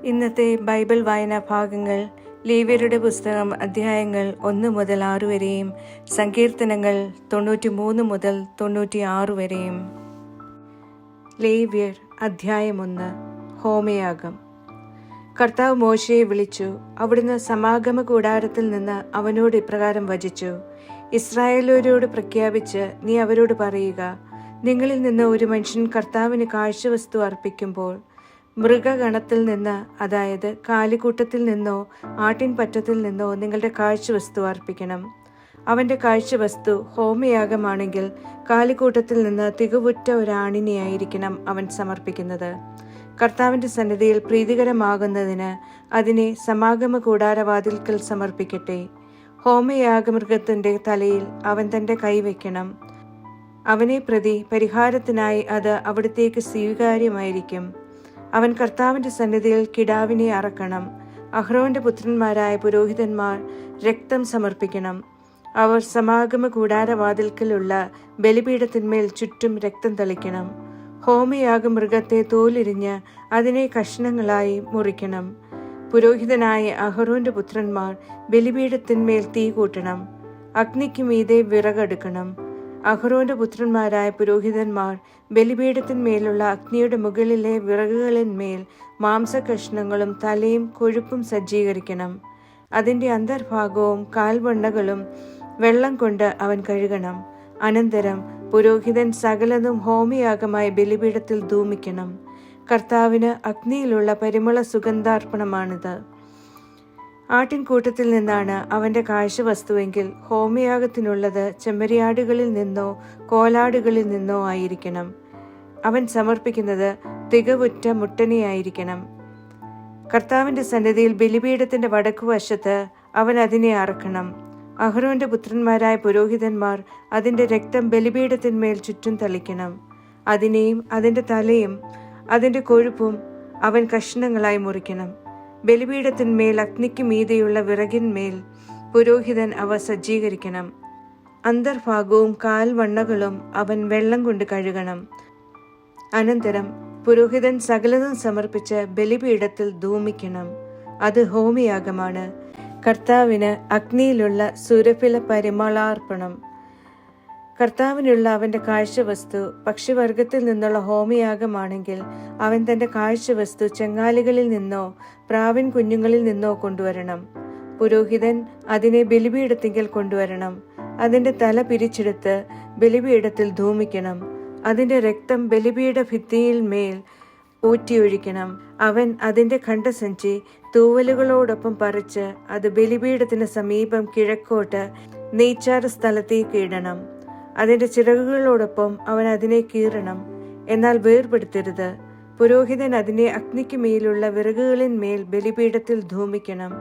ഇന്നത്തെ ബൈബിൾ വായനാ ഭാഗങ്ങൾ ലേവ്യരുടെ പുസ്തകം അധ്യായങ്ങൾ 1 മുതൽ 6 വരെയും സങ്കീർത്തനങ്ങൾ 93 മുതൽ 96 വരെയും. ലേവ്യർ അധ്യായം 1. ഹോമയാഗം. കർത്താവ് മോശയെ വിളിച്ചു. അവിടുന്ന് സമാഗമ കൂടാരത്തിൽ നിന്ന് അവനോട് ഇപ്രകാരം വചിച്ചു: ഇസ്രായേലോരോട് പ്രഖ്യാപിച്ച് നീ അവരോട് പറയുക, നിങ്ങളിൽ നിന്ന് ഒരു മനുഷ്യൻ കർത്താവിന് കാഴ്ചവസ്തു അർപ്പിക്കുമ്പോൾ മൃഗഗണത്തിൽ നിന്ന്, അതായത് കാലിക്കൂട്ടത്തിൽ നിന്നോ ആട്ടിൻപറ്റത്തിൽ നിന്നോ നിങ്ങളുടെ കാഴ്ചവസ്തു അർപ്പിക്കണം. അവന്റെ കാഴ്ചവസ്തു ഹോമയാഗമാണെങ്കിൽ കാലിക്കൂട്ടത്തിൽ നിന്ന് തികവുറ്റ ഒരാണിനെയായിരിക്കണം അവൻ സമർപ്പിക്കുന്നത്. കർത്താവിന്റെ സന്നിധിയിൽ പ്രീതികരമാകുന്നതിന് അതിനെ സമാഗമ കൂടാരവാതിൽക്കൽ സമർപ്പിക്കട്ടെ. ഹോമയാഗമൃഗത്തിന്റെ തലയിൽ അവൻ തന്റെ കൈവയ്ക്കണം. അവനെ പ്രതി പരിഹാരത്തിനായി അത് അവിടത്തേക്ക് സ്വീകാര്യമായിരിക്കും. അവൻ കർത്താവിന്റെ സന്നിധിയിൽ കിടാവിനെ അറക്കണം. അഹ്റോന്റെ പുത്രന്മാരായ പുരോഹിതന്മാർ രക്തം സമർപ്പിക്കണം. അവർ സമാഗമ കൂടാരവാതിൽക്കലുള്ള ബലിപീഠത്തിന്മേൽ ചുറ്റും രക്തം തളിക്കണം. ഹോമയാഗ മൃഗത്തെ തോലുരിഞ്ഞ് അതിനെ കഷ്ണങ്ങളായി മുറിക്കണം. പുരോഹിതനായ അഹ്റോന്റെ പുത്രന്മാർ ബലിപീഠത്തിന്മേൽ തീ കൂട്ടണം. അഗ്നിക്ക് മീതെ വിറകെടുക്കണം. അഹ്റോന്റെ പുത്രന്മാരായ പുരോഹിതന്മാർ ബലിപീഠത്തിന്മേലുള്ള അഗ്നിയുടെ മുകളിലെ വിറകുകളിന്മേൽ മാംസകഷ്ണങ്ങളും തലയും കൊഴുപ്പും സജ്ജീകരിക്കണം. അതിന്റെ അന്തർഭാഗവും കാൽവണ്ണകളും വെള്ളം കൊണ്ട് അവൻ കഴുകണം. അനന്തരം പുരോഹിതൻ സകലതും ഹോമയാഗമായി ബലിപീഠത്തിൽ ധൂമിക്കണം. കർത്താവിന് അഗ്നിയിലുള്ള പരിമള സുഗന്ധാർപ്പണമാണിത്. ആട്ടിൻകൂട്ടത്തിൽ നിന്നാണ് അവന്റെ കാഴ്ചവസ്തുവെങ്കിൽ ഹോമയാഗത്തിനുള്ളത് ചെമ്മരിയാടുകളിൽ നിന്നോ കോലാടുകളിൽ നിന്നോ ആയിരിക്കണം. അവൻ സമർപ്പിക്കുന്നത് തികവുറ്റ മുട്ടനെയായിരിക്കണം. കർത്താവിന്റെ സന്നിധിയിൽ ബലിപീഠത്തിന്റെ വടക്കുവശത്ത് അവൻ അതിനെ അറക്കണം. അഹ്റോന്റെ പുത്രന്മാരായ പുരോഹിതന്മാർ അതിന്റെ രക്തം ബലിപീഠത്തിന്മേൽ ചുറ്റും തളിക്കണം. അതിനെയും അതിന്റെ തലയും അതിന്റെ കൊഴുപ്പും അവൻ കഷ്ണങ്ങളായി മുറിക്കണം. ബലിപീഠത്തിന്മേൽ അഗ്നിക്ക് മീതെയുള്ള വിറകിന്മേൽ പുരോഹിതൻ അവ സജ്ജീകരിക്കണം. അന്തർഭാഗവും കാൽവണ്ണകളും അവൻ വെള്ളം കൊണ്ട് കഴുകണം. അനന്തരം പുരോഹിതൻ സകലതും സമർപ്പിച്ച് ബലിപീഠത്തിൽ ധൂമിക്കണം. അത് ഹോമയാഗമാണ്, കർത്താവിന് അഗ്നിയിലുള്ള സുരഭില പരിമളാർപ്പണം. കർത്താവിനുള്ള അവന്റെ കാഴ്ചവസ്തു പക്ഷിവർഗത്തിൽ നിന്നുള്ള ഹോമയാഗമാണെങ്കിൽ അവൻ തന്റെ കാഴ്ചവസ്തു ചെങ്ങാലികളിൽ നിന്നോ പ്രാവിൻ കുഞ്ഞുങ്ങളിൽ നിന്നോ കൊണ്ടുവരണം. പുരോഹിതൻ അതിനെ ബലിപീഠത്തിങ്കൽ കൊണ്ടുവരണം. അതിന്റെ തല പിരിച്ചെടുത്ത് ബലിപീഠത്തിൽ ധൂമിക്കണം. അതിന്റെ രക്തം ബലിപീഠ ഭിത്തിയിൽ മേൽ ഊറ്റിയൊഴിക്കണം. അവൻ അതിന്റെ ഖണ്ഡസഞ്ചി തൂവലുകളോടൊപ്പം പറിച്ച് അത് ബലിപീഠത്തിന് സമീപം കിഴക്കോട്ട് നെയ്ച്ചാര സ്ഥലത്തേക്ക് ഇടണം. അതിന്റെ ചിറകുകളോടൊപ്പം അവൻ അതിനെ കീറണം, എന്നാൽ വേർപെടുത്തരുത്. പുരോഹിതൻ അതിനെ അഗ്നിക്ക് മേലുള്ള വിറകുകളിന്മേൽ ബലിപീഠത്തിൽ ധൂമിക്കണം.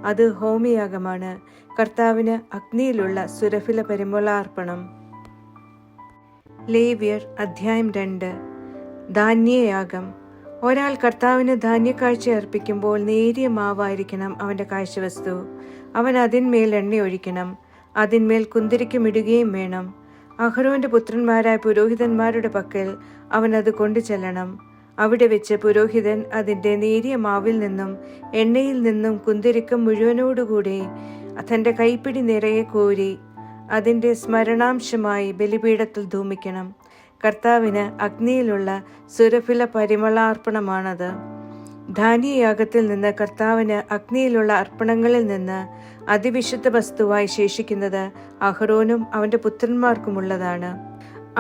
അത് ഹോമയാഗമാണ്, കർത്താവിന് അഗ്നിയിലുള്ള സുരഭില പരിമളാർപ്പണം. ലേവ്യർ അധ്യായം 2. ധാന്യയാഗം. ഒരാൾ കർത്താവിന് ധാന്യക്കാഴ്ച അർപ്പിക്കുമ്പോൾ നേരിയ മാവായിരിക്കണം അവന്റെ കാഴ്ചവസ്തു. അവൻ അതിന്മേൽ എണ്ണ ഒഴിക്കണം. അതിന്മേൽ കുന്തിരിക്കമിടുകയും വേണം. അഹ്റോന്റെ പുത്രന്മാരായ പുരോഹിതന്മാരുടെ പക്കൽ അവൻ അത് കൊണ്ടു ചെല്ലണം. അവിടെ വെച്ച് പുരോഹിതൻ അതിന്റെ നേരിയ മാവിൽ നിന്നും എണ്ണയിൽ നിന്നും കുന്തിരിക്കം മുഴുവനോടുകൂടി തന്റെ കൈപ്പിടി നിറയെ കോരി അതിന്റെ സ്മരണാംശമായി ബലിപീഠത്തിൽ ധൂമിക്കണം. കർത്താവിന് അഗ്നിയിലുള്ള സുരഭില പരിമളാർപ്പണമാണത്. ധാന്യയാഗത്തിൽ നിന്ന് കർത്താവിന് അഗ്നിയിലുള്ള അർപ്പണങ്ങളിൽ നിന്ന് അതിവിശുദ്ധ വസ്തുവായി ശേഷിക്കുന്നത് അഹ്റോനും അവന്റെ പുത്രന്മാർക്കുമുള്ളതാണ്.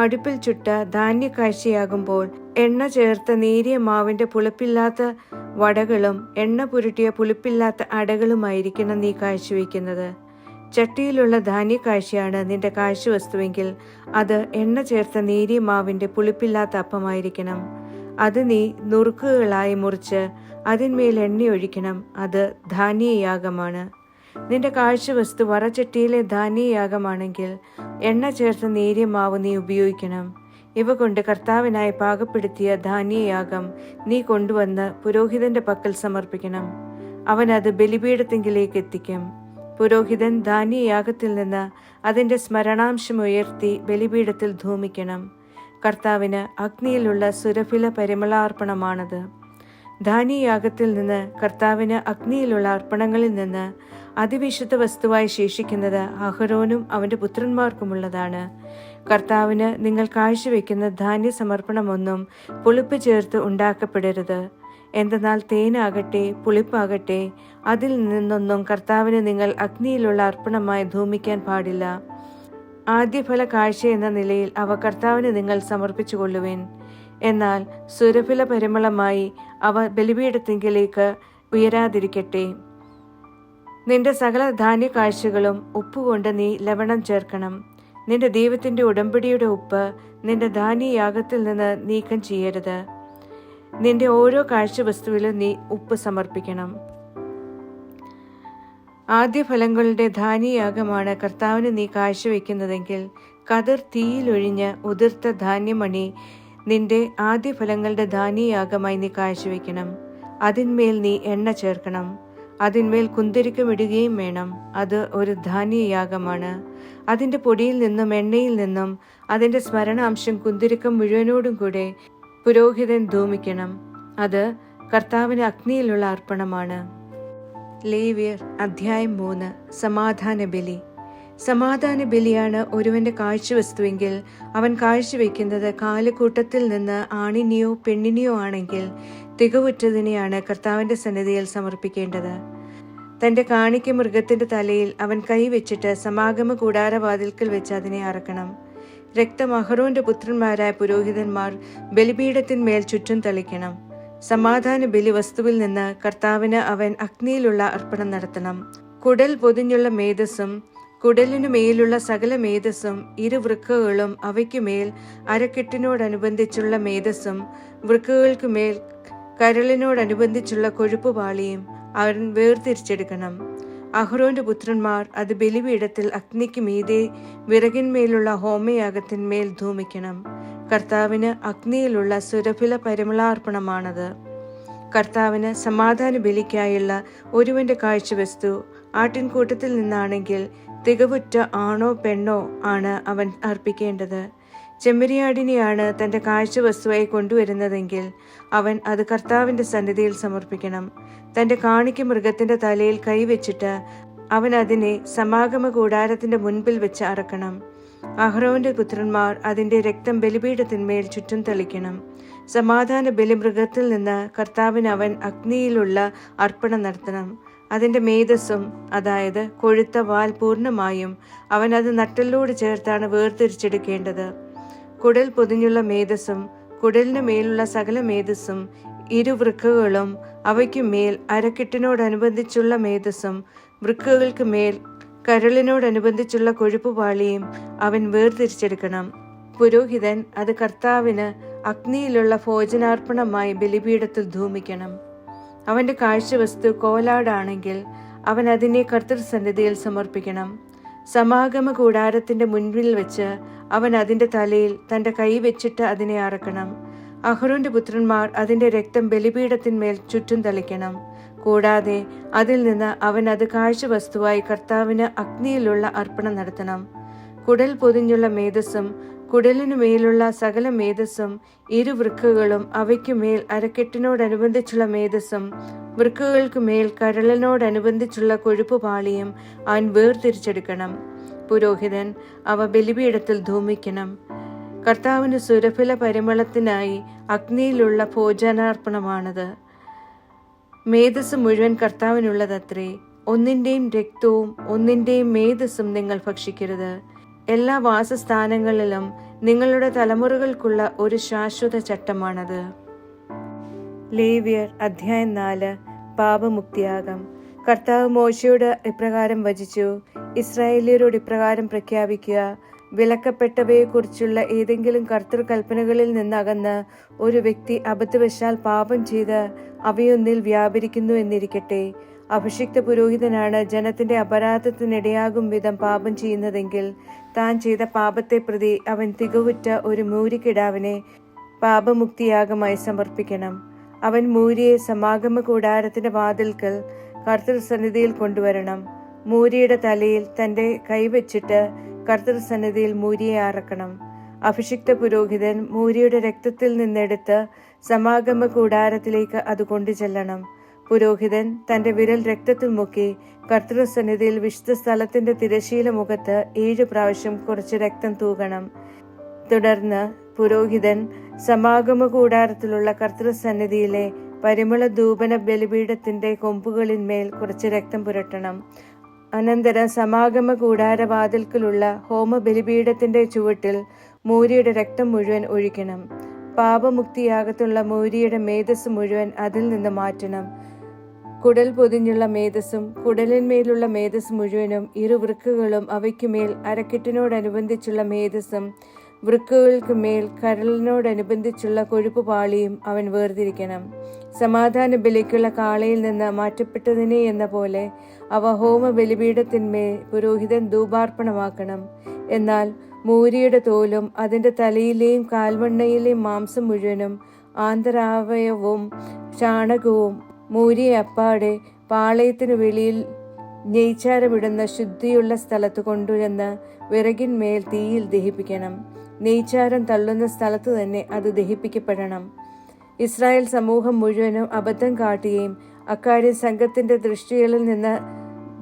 അടുപ്പിൽ ചുട്ട ധാന്യക്കാഴ്ചയാകുമ്പോൾ എണ്ണ ചേർത്ത നേരിയ മാവിന്റെ പുളിപ്പില്ലാത്ത വടകളും എണ്ണ പുരട്ടിയ പുളിപ്പില്ലാത്ത അടകളുമായിരിക്കണം നീ കാഴ്ചവെക്കുന്നത്. ചട്ടിയിലുള്ള ധാന്യക്കാഴ്ചയാണ് നിന്റെ കാഴ്ചവസ്തുവെങ്കിൽ അത് എണ്ണ ചേർത്ത നേരിയ മാവിന്റെ പുളിപ്പില്ലാത്ത അപ്പമായിരിക്കണം. അത് നീ നുറുക്കുകളായി മുറിച്ച് അതിന്മേൽ എണ്ണയൊഴിക്കണം. അത് ധാന്യയാഗമാണ്. നിന്റെ കാഴ്ചവസ്തു വറചട്ടിയിലെ ധാന്യയാഗമാണെങ്കിൽ എണ്ണ ചേർത്ത നേരിയ മാവ് നീ ഉപയോഗിക്കണം. ഇവ കൊണ്ട് കർത്താവിനായി പാകപ്പെടുത്തിയ ധാന്യയാഗം നീ കൊണ്ടുവന്ന് പുരോഹിതന്റെ പക്കൽ സമർപ്പിക്കണം. അവൻ അത് ബലിപീഠത്തിങ്കിലേക്ക് എത്തിക്കും. പുരോഹിതൻ ധാന്യയാഗത്തിൽ നിന്ന് അതിന്റെ സ്മരണാംശം ഉയർത്തി ബലിപീഠത്തിൽ ധൂമിക്കണം. കർത്താവിന് അഗ്നിയിലുള്ള സുരഭില പരിമളാർപ്പണമാണത്. ധാന്യയാഗത്തിൽ നിന്ന് കർത്താവിന് അഗ്നിയിലുള്ള അർപ്പണങ്ങളിൽ നിന്ന് അതിവിശുദ്ധ വസ്തുവായി ശേഷിക്കുന്നത് അഹരോനും അവന്റെ പുത്രന്മാർക്കുമുള്ളതാണ്. കർത്താവിന് നിങ്ങൾ കാഴ്ചവെക്കുന്ന ധാന്യ സമർപ്പണമൊന്നും പുളിപ്പ് ചേർത്ത് ഉണ്ടാക്കപ്പെടരുത്. എന്തെന്നാൽ തേനാകട്ടെ പുളിപ്പാകട്ടെ അതിൽ നിന്നൊന്നും കർത്താവിന് നിങ്ങൾ അഗ്നിയിലുള്ള അർപ്പണമായി ധൂമിക്കാൻ പാടില്ല. ആദ്യഫല കാഴ്ച എന്ന നിലയിൽ അവ കർത്താവിന് നിങ്ങൾ സമർപ്പിച്ചുകൊള്ളുവിൻ. എന്നാൽ സുരഭില പരിമളമായി അവ ബലിപീഠത്തിങ്കിലേക്ക് ഉയരാതിരിക്കട്ടെ. നിന്റെ സകല ധാന്യ കാഴ്ചകളും ഉപ്പുകൊണ്ട് നീ ലവണം ചേർക്കണം. നിന്റെ ദൈവത്തിന്റെ ഉടമ്പടിയുടെ ഉപ്പ് നിന്റെ ധാന്യയാഗത്തിൽ നിന്ന് നീക്കം ചെയ്യരുത്. നിന്റെ ഓരോ കാഴ്ച വസ്തുവിലും നീ ഉപ്പ് സമർപ്പിക്കണം. ആദ്യഫലങ്ങളുടെ ധാന്യയാഗമാണ് കർത്താവിന് നീ കാഴ്ചവെക്കുന്നതെങ്കിൽ കതിർ തീയിലൊഴിഞ്ഞ് ഉതിർത്ത ധാന്യമണി നിന്റെ ആദ്യഫലങ്ങളുടെ ധാന്യയാഗമായി നീ കാഴ്ചവെക്കണം. അതിന്മേൽ നീ എണ്ണ ചേർക്കണം. അതിന്മേൽ കുന്തിരിക്കമിടുകയും വേണം. അത് ഒരു ധാന്യയാഗമാണ്. അതിന്റെ പൊടിയിൽ നിന്നും എണ്ണയിൽ നിന്നും അതിന്റെ സ്മരണാംശം കുന്തിരിക്കം മുഴുവനോടും കൂടെ പുരോഹിതൻ ധൂമിക്കണം. അത് കർത്താവിന് അഗ്നിയിലുള്ള അർപ്പണമാണ്. ലേവ്യർ അധ്യായം 3. സമാധാന ബലി. സമാധാന ബലിയാണ് ഒരുവന്റെ കാഴ്ചവസ്തുവെങ്കിൽ അവൻ കാഴ്ചവെക്കുന്നത് കാലുകൂട്ടത്തിൽ നിന്ന് ആണിനെയോ പെണ്ണിനെയോ ആണെങ്കിൽ തികവുറ്റതിനെയാണ് കർത്താവിന്റെ സന്നിധിയിൽ സമർപ്പിക്കേണ്ടത്. തന്റെ കാണിക്ക മൃഗത്തിന്റെ തലയിൽ അവൻ കൈവച്ചിട്ട് സമാഗമ കൂടാരവാതിൽക്കൽ വെച്ച് അതിനെ അറക്കണം. രക്തം അഹരോന്റെ പുത്രന്മാരായ പുരോഹിതന്മാർ ബലിപീഠത്തിന്മേൽ ചുറ്റും തളിക്കണം. സമാധാന ബലി വസ്തുവിൽ നിന്ന് കർത്താവിന് അവൻ അഗ്നിയിലുള്ള അർപ്പണം നടത്തണം. കുടൽ പൊതിഞ്ഞുള്ള മേധസ്സും കുടലിനു മേലുള്ള സകല മേധസ്സും ഇരുവൃക്കകളും അവയ്ക്കുമേൽ അരക്കെട്ടിനോടനുബന്ധിച്ചുള്ള മേധസ്സും വൃക്കകൾക്കുമേൽ കരളിനോടനുബന്ധിച്ചുള്ള കൊഴുപ്പുപാളിയും അവൻ വേർതിരിച്ചെടുക്കണം. അഹ്റോന്റെ പുത്രന്മാർ അത് ബലിപീഠത്തിൽ അഗ്നിക്ക് മീതെ വിറകിന്മേലുള്ള ഹോമയാഗത്തിന്മേൽ ധൂമിക്കണം. കർത്താവിന് അഗ്നിയിലുള്ള സുരഭില പരിമളാർപ്പണമാണത്. കർത്താവിന് സമാധാന ബലിക്കായുള്ള ഒരുവന്റെ കാഴ്ചവസ്തു ആട്ടിൻകൂട്ടത്തിൽ നിന്നാണെങ്കിൽ തികവുറ്റ ആണോ പെണ്ണോ ആണ് അവൻ അർപ്പിക്കേണ്ടത്. ചെമ്മരിയാടിനെയാണ് തന്റെ കാഴ്ചവസ്തുവായി കൊണ്ടുവരുന്നതെങ്കിൽ അവൻ അത് കർത്താവിന്റെ സന്നിധിയിൽ സമർപ്പിക്കണം. തന്റെ കാണിക്ക മൃഗത്തിന്റെ തലയിൽ കൈവച്ചിട്ട് അവൻ അതിനെ സമാഗമ കൂടാരത്തിന്റെ മുൻപിൽ വെച്ച് അറക്കണം. അഹ്റോന്റെ പുത്രന്മാർ അതിന്റെ രക്തം ബലിപീഠത്തിന്മേൽ ചുറ്റും തളിക്കണം. സമാധാന ബലിമൃഗത്തിൽ നിന്ന് കർത്താവിന് അവൻ അഗ്നിയിലുള്ള അർപ്പണം നടത്തണം. അതിന്റെ മേധസ്സും, അതായത് കൊഴുത്ത വാൽ പൂർണ്ണമായും അവൻ അത് നട്ടലിനോട് ചേർത്താണ് വേർതിരിച്ചെടുക്കേണ്ടത്. കുടൽ പൊതിഞ്ഞുള്ള മേധസ്സും കുടലിന് മേലുള്ള സകല മേധസ്സും ഇരുവൃക്കകളും അവയ്ക്കുമേൽ അരക്കെട്ടിനോടനുബന്ധിച്ചുള്ള മേധസ്സും വൃക്കകൾക്ക് മേൽ കരളിനോടനുബന്ധിച്ചുള്ള കൊഴുപ്പുപാളിയും അവൻ വേർതിരിച്ചെടുക്കണം. പുരോഹിതൻ അത് കർത്താവിന് അഗ്നിയിലുള്ള ഭോജനാർപ്പണമായി ബലിപീഠത്തിൽ ധൂമിക്കണം. അവന്റെ കാഴ്ചവസ്തു കോലാടാണെങ്കിൽ അവൻ അതിനെ കർത്തൃസന്നിധിയിൽ സമർപ്പിക്കണം. സമാഗമ കൂടാരത്തിന്റെ മുൻപിൽ വെച്ച് അവൻ അതിന്റെ തലയിൽ തന്റെ കൈ വെച്ചിട്ട് അതിനെ അറക്കണം. അഹ്റോന്റെ പുത്രന്മാർ അതിന്റെ രക്തം ബലിപീഠത്തിന്മേൽ ചുറ്റും തളിക്കണം. കൂടാതെ അതിൽ നിന്ന് അവൻ അത് കാഴ്ചവസ്തുവായി കർത്താവിന് അഗ്നിയിലുള്ള അർപ്പണം നടത്തണം. കുടൽ പൊതിഞ്ഞുള്ള മേധസ്സും കുടലിനു മേലുള്ള സകല മേധസ്സും ഇരുവൃക്കകളും അവയ്ക്കുമേൽ അരക്കെട്ടിനോടനുബന്ധിച്ചുള്ള മേധസ്സും വൃക്കകൾക്കുമേൽ കരളിനോടനുബന്ധിച്ചുള്ള കൊഴുപ്പുപാളിയും അവൻ വേർതിരിച്ചെടുക്കണം. പുരോഹിതൻ അവ ബലിപീഠത്തിൽ ധൂമിക്കണം. കർത്താവിന് സുരഭില പരിമളത്തിനായി അഗ്നിയിലുള്ള ഭോജനാർപ്പണമാണത്. മേധസ് മുഴുവൻ കർത്താവിനുള്ളതത്രേ. ഒന്നിന്റെയും രക്തവും ഒന്നിന്റെയും മേധസ്സും നിങ്ങൾ ഭക്ഷിക്കരുത്. എല്ലാ വാസസ്ഥാനങ്ങളിലും നിങ്ങളുടെ തലമുറകൾക്കുള്ള ഒരു ശാശ്വത ചട്ടമാണത്. ലേവ്യർ അധ്യായം 4. പാപമുക്തിയാഗം. കർത്താവ് മോശയോട് ഇപ്രകാരം വചിച്ചു: ഇസ്രായേല്യരോട് ഇപ്രകാരം പ്രഖ്യാപിക്കുക: വിലക്കപ്പെട്ടവയെക്കുറിച്ചുള്ള ഏതെങ്കിലും കർത്തൃകൽപ്പനകളിൽ നിന്നകന്ന് ഒരു വ്യക്തി അബദ്ധവശാൽ പാപം ചെയ്ത് അവയൊന്നിൽ വ്യാപരിക്കുന്നു എന്നിരിക്കട്ടെ. അഭിഷിക്ത പുരോഹിതനാണ് ജനത്തിന്റെ അപരാധത്തിനിടയാകും വിധം പാപം ചെയ്യുന്നതെങ്കിൽ താൻ ചെയ്ത പാപത്തെ പ്രതി അവൻ തികവുറ്റ ഒരു മൂരിക്കിടാവിനെ പാപമുക്തിയാഗമായി സമർപ്പിക്കണം. അവൻ മൂരിയെ സമാഗമ കൂടാരത്തിന്റെ വാതിൽക്കൽ കർത്തൃസന്നിധിയിൽ കൊണ്ടുവരണം. മൂരിയുടെ തലയിൽ തന്റെ കൈവച്ചിട്ട് കർത്തൃസന്നിധിയിൽ മൂരിയെ അറക്കണം. അഭിഷിക്ത പുരോഹിതൻ മൂരിയുടെ രക്തത്തിൽ നിന്നെടുത്ത് സമാഗമ കൂടാരത്തിലേക്ക് അത് കൊണ്ടുചെല്ലണം. പുരോഹിതൻ തന്റെ വിരൽ രക്തത്തിൽ മുക്കി കർത്തൃസന്നിധിയിൽ വിശുദ്ധ സ്ഥലത്തിന്റെ തിരശ്ശീല മുഖത്ത് 7 പ്രാവശ്യം കുറച്ച് രക്തം തൂകണം. തുടർന്ന് പുരോഹിതൻ സമാഗമ കൂടാരത്തിലുള്ള കർത്തൃസന്നിധിയിലെ പരിമള ധൂപന ബലിപീഠത്തിന്റെ കൊമ്പുകളിന്മേൽ കുറച്ച് രക്തം പുരട്ടണം. അനന്തരം സമാഗമ കൂടാരവാതിൽക്കലുള്ള ഹോമ ബലിപീഠത്തിന്റെ ചുവട്ടിൽ മൂരിയുടെ രക്തം മുഴുവൻ ഒഴിക്കണം. പാപമുക്തിയാകത്തുള്ള മൂരിയുടെ മേധസ് മുഴുവൻ അതിൽ നിന്ന് മാറ്റണം. കുടൽ പൊതിഞ്ഞുള്ള മേധസ്സും കുടലിന്മേലുള്ള മേധസ് മുഴുവനും ഇരുവൃക്കുകളും അവയ്ക്കുമേൽ അരക്കെട്ടിനോടനുബന്ധിച്ചുള്ള മേധസ്സും വൃക്കുകൾക്കുമേൽ കരളിനോടനുബന്ധിച്ചുള്ള കൊഴുപ്പുപാളിയും അവൻ വേർതിരിക്കണം. സമാധാന ബലിക്കുള്ള കാളയിൽ നിന്ന് മാറ്റപ്പെട്ടതിനെ എന്ന പോലെ അവ ഹോമ ബലിപീഠത്തിന്മേൽ പുരോഹിതൻ ധൂപാർപ്പണമാക്കണം. എന്നാൽ മൂരിയുടെ തോലും അതിന്റെ തലയിലെയും കാൽവണ്ണയിലെയും മാംസം മുഴുവനും ആന്തരാവയവും ചാണകവും മൂരിയെ അപ്പാടെ പാളയത്തിനു വെളിയിൽ നെയ്ച്ചാരമിടുന്ന ശുദ്ധിയുള്ള സ്ഥലത്ത് കൊണ്ടുവന്ന് വിറകിന്മേൽ തീയിൽ ദഹിപ്പിക്കണം. നെയ്ച്ചാരം തള്ളുന്ന സ്ഥലത്ത് തന്നെ അത് ദഹിപ്പിക്കപ്പെടണം. ഇസ്രായേൽ സമൂഹം മുഴുവനും അബദ്ധം കാട്ടുകയും അക്കാര്യം സംഘത്തിന്റെ ദൃഷ്ടികളിൽ നിന്ന്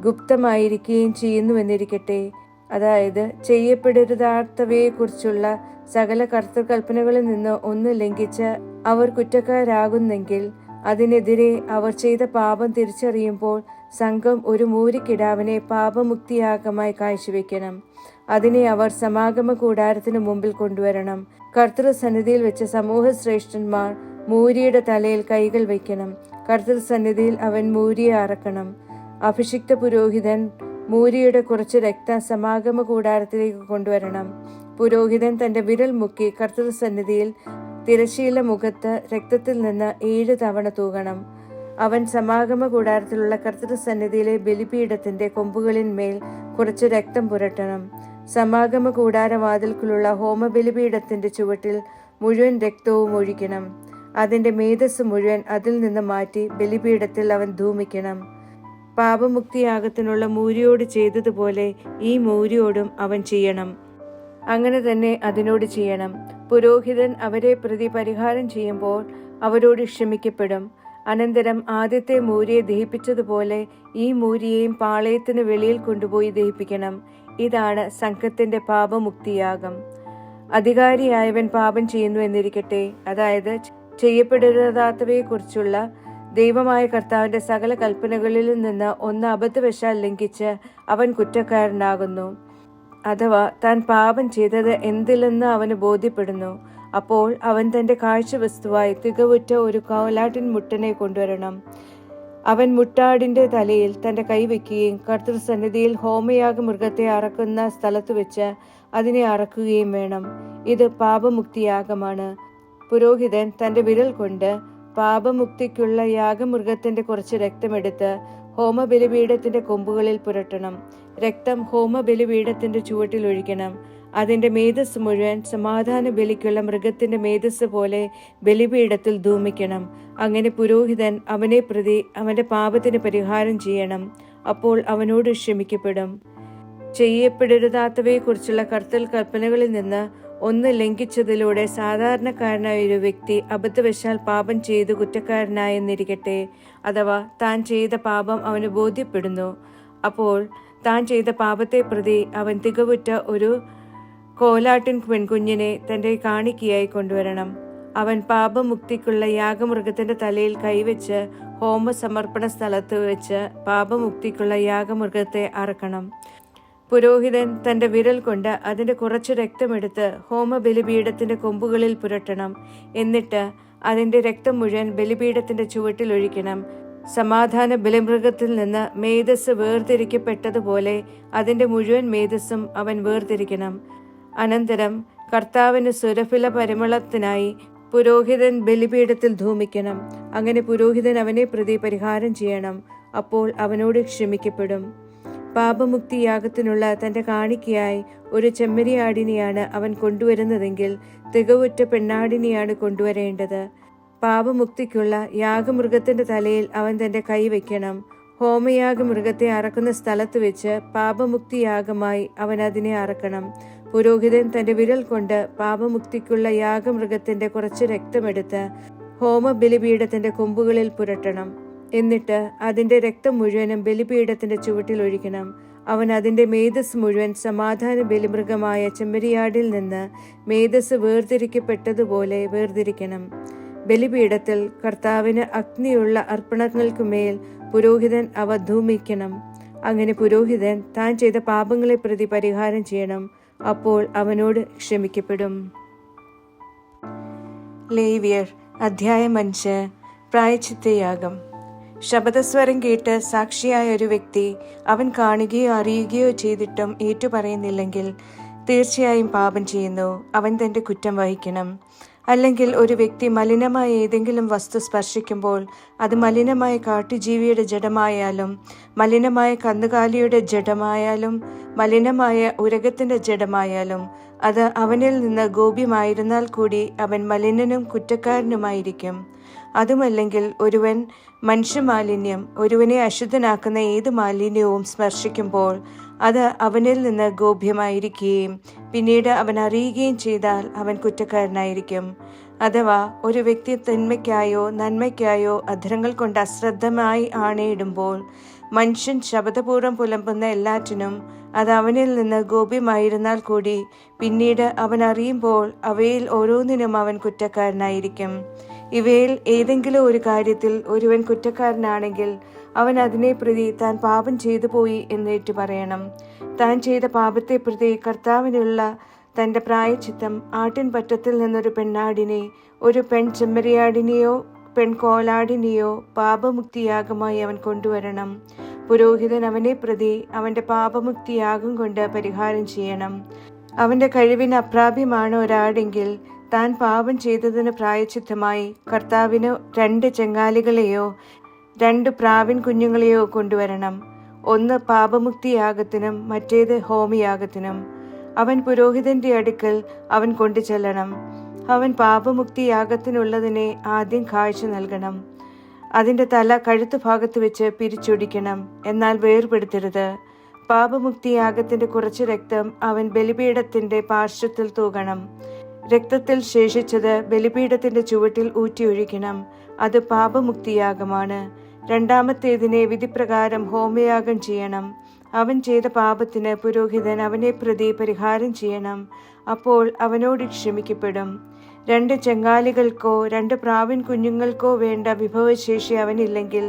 ഗുപ്തമായിരിക്കുകയും ചെയ്യുന്നുവെന്നിരിക്കട്ടെ. അതായത് ചെയ്യപ്പെടരുതാത്തവയെക്കുറിച്ചുള്ള സകല കർത്തൃകൽപ്പനകളിൽ നിന്ന് ഒന്ന് ലംഘിച്ച് അവർ കുറ്റക്കാരാകുന്നെങ്കിൽ അതിനെതിരെ അവർ ചെയ്ത പാപം തിരിച്ചറിയുമ്പോൾ സംഘം ഒരു മൂരിക്കിടാവിനെ പാപമുക്തിയാഗമായി കാഴ്ചവെക്കണം. അതിനെ അവർ സമാഗമ കൂടാരത്തിനു മുമ്പിൽ കൊണ്ടുവരണം. കർത്തൃസന്നിധിയിൽ വെച്ച് സമൂഹ ശ്രേഷ്ഠന്മാർ മൂരിയുടെ തലയിൽ കൈകൾ വയ്ക്കണം. കർത്തൃസന്നിധിയിൽ അവൻ മൂരിയെ അറക്കണം. അഭിഷിക്ത പുരോഹിതൻ മൂരിയുടെ കുറച്ച് രക്തം സമാഗമ കൂടാരത്തിലേക്ക് കൊണ്ടുവരണം. പുരോഹിതൻ തന്റെ വിരൽ മുക്കി കർത്തൃസന്നിധിയിൽ തിരശ്ശീല മുഖത്ത് രക്തത്തിൽ നിന്ന് 7 തവണ തൂകണം. അവൻ സമാഗമ കൂടാരത്തിലുള്ള കർത്തൃസന്നിധിയിലെ ബലിപീഠത്തിന്റെ കൊമ്പുകളിന്മേൽ കുറച്ച് രക്തം പുരട്ടണം. സമാഗമ കൂടാരവാതിൽക്കുള്ള ഹോമ ബലിപീഠത്തിന്റെ ചുവട്ടിൽ മുഴുവൻ രക്തവും ഒഴിക്കണം. അതിന്റെ മേധസ് മുഴുവൻ അതിൽ നിന്ന് മാറ്റി ബലിപീഠത്തിൽ അവൻ ധൂമിക്കണം. പാപമുക്തിയാഗത്തിനുള്ള മൂരിയോട് ചെയ്തതുപോലെ ഈ മൂരിയോടും അവൻ ചെയ്യണം. അങ്ങനെ തന്നെ അതിനോട് ചെയ്യണം. പുരോഹിതൻ അവരെ പ്രതി പരിഹാരം ചെയ്യുമ്പോൾ അവരോട് ക്ഷമിക്കപ്പെടും. അനന്തരം ആദ്യത്തെ മൂരിയെ ദഹിപ്പിച്ചതുപോലെ ഈ മൂരിയെയും പാളയത്തിന് വെളിയിൽ കൊണ്ടുപോയി ദഹിപ്പിക്കണം. ഇതാണ് സംഘത്തിന്റെ പാപമുക്തിയാഗം. അധികാരിയായവൻ പാപം ചെയ്യുന്നു എന്നിരിക്കട്ടെ, അതായത് ചെയ്യപ്പെടരുതാത്തവയെക്കുറിച്ചുള്ള ദൈവമായ കർത്താവിന്റെ സകല കൽപ്പനകളിൽ നിന്ന് ഒന്ന് അബദ്ധവശാൽ ലംഘിച്ച് അവൻ കുറ്റക്കാരനാകുന്നു. അഥവാ താൻ പാപം ചെയ്തത് എന്തിലെന്ന് അവന് ബോധ്യപ്പെടുന്നു. അപ്പോൾ അവൻ തന്റെ കാഴ്ചവസ്തുവായി തികവുറ്റ ഒരു കോലാട്ടിൻ മുട്ടനെ കൊണ്ടുവരണം. അവൻ മുട്ടാടിന്റെ തലയിൽ തന്റെ കൈവയ്ക്കുകയും കർത്തൃസന്നിധിയിൽ ഹോമയാഗ മൃഗത്തെ അറക്കുന്ന സ്ഥലത്ത് വെച്ച് അതിനെ അറക്കുകയും വേണം. ഇത് പാപമുക്തിയാഗമാണ്. പുരോഹിതൻ തന്റെ വിരൽ കൊണ്ട് പാപമുക്തിക്കുള്ള യാഗമൃഗത്തിന്റെ കുറച്ച് രക്തമെടുത്ത് ഹോമബലിപീഠത്തിന്റെ കൊമ്പുകളിൽ പുരട്ടണം. രക്തം ഹോമബലിപീഠത്തിന്റെ ചുവട്ടിൽ ഒഴിക്കണം. അതിന്റെ മേധസ് മുഴുവൻ സമാധാന ബലിക്കുള്ള മൃഗത്തിന്റെ മേധസ് പോലെ ബലിപീഠത്തിൽ ധൂമിക്കണം. അങ്ങനെ പുരോഹിതൻ അവനെ പ്രതി അവന്റെ പാപത്തിന് പരിഹാരം ചെയ്യണം. അപ്പോൾ അവനോട് ക്ഷമിക്കപ്പെടും. ചെയ്യപ്പെടരുതാത്തവയെക്കുറിച്ചുള്ള കൽപ്പനകളിൽ നിന്ന് ഒന്ന് ലംഘിച്ചതിലൂടെ സാധാരണക്കാരനായ ഒരു വ്യക്തി അബദ്ധവശാൽ പാപം ചെയ്ത് കുറ്റക്കാരനായെന്നിരിക്കട്ടെ, അഥവാ താൻ ചെയ്ത പാപം അവന് ബോധ്യപ്പെടുന്നു. അപ്പോൾ താൻ ചെയ്ത പാപത്തെ പ്രതി അവൻ തികവുറ്റ ഒരു കോലാട്ടിൻ പെൺകുഞ്ഞിനെ തന്റെ കാണിക്കയായി കൊണ്ടുവരണം. അവൻ പാപമുക്തിക്കുള്ള യാഗമൃഗത്തിന്റെ തലയിൽ കൈവച്ച് ഹോമസമർപ്പണ സ്ഥലത്ത് വെച്ച് പാപമുക്തിക്കുള്ള യാഗമൃഗത്തെ അറക്കണം. പുരോഹിതൻ തന്റെ വിരൽ കൊണ്ട് അതിന്റെ കുറച്ച് രക്തമെടുത്ത് ഹോമബലിപീഠത്തിന്റെ കൊമ്പുകളിൽ പുരട്ടണം. എന്നിട്ട് അതിന്റെ രക്തം മുഴുവൻ ബലിപീഠത്തിന്റെ ചുവട്ടിൽ ഒഴിക്കണം. സമാധാന ബലിമൃഗത്തിൽ നിന്ന് മേധസ് വേർതിരിക്കപ്പെട്ടതുപോലെ അതിന്റെ മുഴുവൻ മേധസ്സും അവൻ വേർതിരിക്കണം. അനന്തരം കർത്താവിന് സുരഭില പരിമളത്തിനായി പുരോഹിതൻ ബലിപീഠത്തിൽ ധൂമിക്കണം. അങ്ങനെ പുരോഹിതൻ അവനെ പ്രതി പരിഹാരം ചെയ്യണം. അപ്പോൾ അവനോട് ക്ഷമിക്കപ്പെടും. പാപമുക്തിയാഗത്തിനുള്ള തന്റെ കാണിക്കയായി ഒരു ചെമ്മരിയാടിനെയാണ് അവൻ കൊണ്ടുവരുന്നതെങ്കിൽ തികവുറ്റ പെണ്ണാടിനെയാണ് കൊണ്ടുവരേണ്ടത്. പാപമുക്തിക്കുള്ള യാഗമൃഗത്തിന്റെ തലയിൽ അവൻ തന്റെ കൈ വയ്ക്കണം. ഹോമയാഗമൃഗത്തെ അറക്കുന്ന സ്ഥലത്ത് വെച്ച് പാപമുക്തിയാഗമായി അവൻ അതിനെ അറക്കണം. പുരോഹിതൻ തന്റെ വിരൽ കൊണ്ട് പാപമുക്തിക്കുള്ള യാഗമൃഗത്തിന്റെ കുറച്ച് രക്തമെടുത്ത് ഹോമബലിപീഠത്തിന്റെ കൊമ്പുകളിൽ പുരട്ടണം. എന്നിട്ട് അതിന്റെ രക്തം മുഴുവനും ബലിപീഠത്തിന്റെ ചുവട്ടിൽ ഒഴിക്കണം. അവൻ അതിന്റെ മേധസ് മുഴുവൻ സമാധാന ബലിമൃഗമായ ചെമ്മരിയാടിൽ നിന്ന് മേധസ് വേർതിരിക്കപ്പെട്ടതുപോലെ വേർതിരിക്കണം. ബലിപീഠത്തിൽ കർത്താവിന് അഗ്നിയുള്ള അർപ്പണങ്ങൾക്കുമേൽ പുരോഹിതൻ അവ ധൂമിക്കണം. അങ്ങനെ പുരോഹിതൻ താൻ ചെയ്ത പാപങ്ങളെ പ്രതി പരിഹാരം ചെയ്യണം. അപ്പോൾ അവനോട് ക്ഷമിക്കപ്പെടും. ലേവ്യർ അധ്യായം 5. പ്രായശ്ചിത്തയാഗം. ശബ്ദസ്വരം കേട്ട് സാക്ഷിയായ ഒരു വ്യക്തി അവൻ കാണുകയോ അറിയുകയോ ചെയ്തിട്ടും ഏറ്റുപറയുന്നില്ലെങ്കിൽ തീർച്ചയായും പാപം ചെയ്യുന്നു. അവൻ തന്റെ കുറ്റം വഹിക്കണം. അല്ലെങ്കിൽ ഒരു വ്യക്തി മലിനമായ ഏതെങ്കിലും വസ്തു സ്പർശിക്കുമ്പോൾ അത് മലിനമായ കാട്ടുജീവിയുടെ ജഡമായാലും മലിനമായ കന്നുകാലിയുടെ ജഡമായാലും മലിനമായ ഉരകത്തിന്റെ ജഡമായാലും അത് അവനിൽ നിന്ന് ഗോപ്യമായിരുന്നാൽ കൂടി അവൻ മലിനനും കുറ്റക്കാരനുമായിരിക്കും. അതുമല്ലെങ്കിൽ ഒരുവൻ മനുഷ്യമാലിന്യം, ഒരുവനെ അശുദ്ധനാക്കുന്ന ഏത് മാലിന്യവും സ്പർശിക്കുമ്പോൾ അത് അവനിൽ നിന്ന് ഗോപ്യമായിരിക്കുകയും പിന്നീട് അവൻ അറിയുകയും ചെയ്താൽ അവൻ കുറ്റക്കാരനായിരിക്കും. അഥവാ ഒരു വ്യക്തി തിന്മയ്ക്കായോ നന്മയ്ക്കായോ അധരങ്ങൾ കൊണ്ട് അശ്രദ്ധമായി ആണയിടുമ്പോൾ മനുഷ്യൻ ശബ്ദപൂർവ്വം പുലമ്പുന്ന എല്ലാറ്റിനും അത് അവനിൽ നിന്ന് ഗോപ്യമായിരുന്നാൽ കൂടി പിന്നീട് അവൻ അറിയുമ്പോൾ അവയിൽ ഓരോന്നിനും അവൻ കുറ്റക്കാരനായിരിക്കും. ഇവയിൽ ഏതെങ്കിലും ഒരു കാര്യത്തിൽ ഒരുവൻ കുറ്റക്കാരനാണെങ്കിൽ അവൻ അതിനെ പ്രതി താൻ പാപം ചെയ്തു പോയി എന്നേറ്റു പറയണം. താൻ ചെയ്ത പാപത്തെ പ്രതി കർത്താവിനുള്ള തന്റെ പ്രായശ്ചിത്തം ആട്ടിൻപറ്റത്തിൽ നിന്നൊരു പെണ്ണാടിനെ, ഒരു പെൺ ചെമ്മരിയാടിനെയോ പെൺകോലാടിനെയോ പാപമുക്തിയാഗമായി അവൻ കൊണ്ടുവരണം. പുരോഹിതൻ അവനെ പ്രതി അവന്റെ പാപമുക്തിയാഗം കൊണ്ട് പരിഹാരം ചെയ്യണം. അവന്റെ കഴിവിന് അപ്രാപ്യമാണ് ഒരാടെങ്കിൽ താൻ പാപം ചെയ്തതിന് പ്രായശ്ചിത്തമായി കർത്താവിന് 2 ചെങ്ങാലികളെയോ 2 പ്രാവിൻ കുഞ്ഞുങ്ങളെയോ കൊണ്ടുവരണം. ഒന്ന് പാപമുക്തിയാഗത്തിനും മറ്റേത് ഹോമയാഗത്തിനും. അവൻ പുരോഹിതന്റെ അടുക്കൽ അവൻ കൊണ്ടു ചെല്ലണം. അവൻ പാപമുക്തിയാഗത്തിനുള്ളതിനെ ആദ്യം കാഴ്ച നൽകണം. അതിന്റെ തല കഴുത്തുഭാഗത്ത് വെച്ച് പിരിച്ചൊടിക്കണം, എന്നാൽ വേർപെടുത്തരുത്. പാപമുക്തിയാഗത്തിന്റെ കുറച്ച് രക്തം അവൻ ബലിപീഠത്തിന്റെ പാർശ്വത്തിൽ തൂകണം. രക്തത്തിൽ ശേഷിച്ചത് ബലിപീഠത്തിന്റെ ചുവട്ടിൽ ഊറ്റിയൊഴിക്കണം. അത് പാപമുക്തിയാഗമാണ്. രണ്ടാമത്തേതിനെ വിധിപ്രകാരം ഹോമയാഗം ചെയ്യണം. അവൻ ചെയ്ത പാപത്തിന് പുരോഹിതൻ അവനെ പ്രതി പരിഹാരം ചെയ്യണം. അപ്പോൾ അവനോട് ക്ഷമിക്കപ്പെടും. 2 ചെങ്ങാലികൾക്കോ 2 പ്രാവിൻ കുഞ്ഞുങ്ങൾക്കോ വേണ്ട വിഭവശേഷി അവനില്ലെങ്കിൽ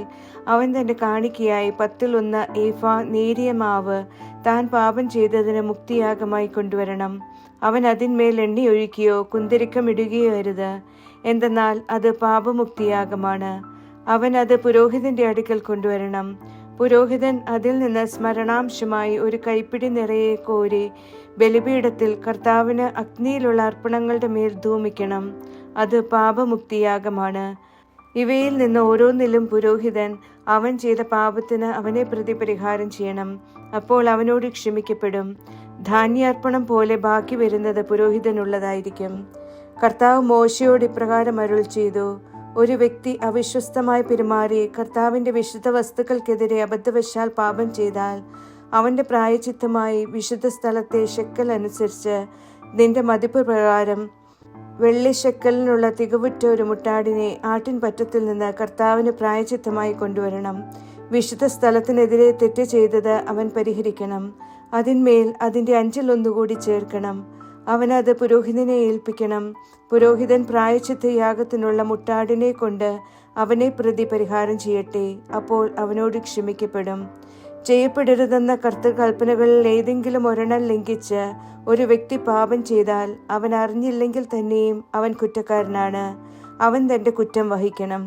അവൻ തന്റെ കാണിക്കയായി 1/10 ഏഫ നേരിയ മാവ് താൻ പാപം ചെയ്തതിന് മുക്തിയാഗമായി കൊണ്ടുവരണം. അവൻ അതിന്മേൽ എണ്ണയൊഴിക്കുകയോ കുന്തിരിക്കമിടുകയോ അരുത്. എന്തെന്നാൽ അത് പാപമുക്തിയാഗമാണ്. അവൻ അത് പുരോഹിതന്റെ അടുക്കൽ കൊണ്ടുവരണം. പുരോഹിതൻ അതിൽ നിന്ന് സ്മരണാംശമായി ഒരു കൈപ്പിടി നിറയെ കോരി ബലിപീഠത്തിൽ കർത്താവിന് അഗ്നിയിലുള്ള അർപ്പണങ്ങളുടെ മേൽ ധൂമിക്കണം. അത് പാപമുക്തിയാഗമാണ്. ഇവയിൽ നിന്ന് ഓരോന്നിലും പുരോഹിതൻ അവൻ ചെയ്ത പാപത്തിന് അവനെ പ്രതി പരിഹാരം ചെയ്യണം. അപ്പോൾ അവനോട് ക്ഷമിക്കപ്പെടും. ധാന്യാർപ്പണം പോലെ ബാക്കി വരുന്നത് പുരോഹിതനുള്ളതായിരിക്കും. കർത്താവ് മോശയോട് ഇപ്രകാരം അരുൾ ചെയ്തു: ഒരു വ്യക്തി അവിശ്വസ്തമായി പെരുമാറി കർത്താവിന്റെ വിശുദ്ധ വസ്തുക്കൾക്കെതിരെ അബദ്ധവശാൽ പാപം ചെയ്താൽ അവന്റെ പ്രായശ്ചിത്തമായി വിശുദ്ധ സ്ഥലത്തെ ശെക്കൽ അനുസരിച്ച് നിന്റെ മതിപ്പ് പ്രകാരം വെള്ളി ശെക്കലിനുള്ള തികവുറ്റ ഒരു മുട്ടാടിനെ ആട്ടിൻപറ്റത്തിൽ നിന്ന് കർത്താവിന് പ്രായശ്ചിത്തമായി കൊണ്ടുവരണം. വിശുദ്ധ സ്ഥലത്തിനെതിരെ തെറ്റ് ചെയ്തത് അവൻ പരിഹരിക്കണം. അതിന്മേൽ അതിന്റെ 5-1 കൂടി ചേർക്കണം. അവനത് പുരോഹിതനെ ഏൽപ്പിക്കണം. പുരോഹിതൻ പ്രായശ്ചിത്ത യാഗത്തിനുള്ള മുട്ടാടിനെ കൊണ്ട് അവനെ പ്രതി പരിഹാരം ചെയ്യട്ടെ. അപ്പോൾ അവനോട് ക്ഷമിക്കപ്പെടും. ചെയ്യപ്പെടരുതെന്ന കർത്തൃകൽപ്പനകളിൽ ഏതെങ്കിലും ഒരെണ്ണം ലംഘിച്ച് ഒരു വ്യക്തി പാപം ചെയ്താൽ അവൻ അറിഞ്ഞില്ലെങ്കിൽ തന്നെയും അവൻ കുറ്റക്കാരനാണ്. അവൻ തന്റെ കുറ്റം വഹിക്കണം.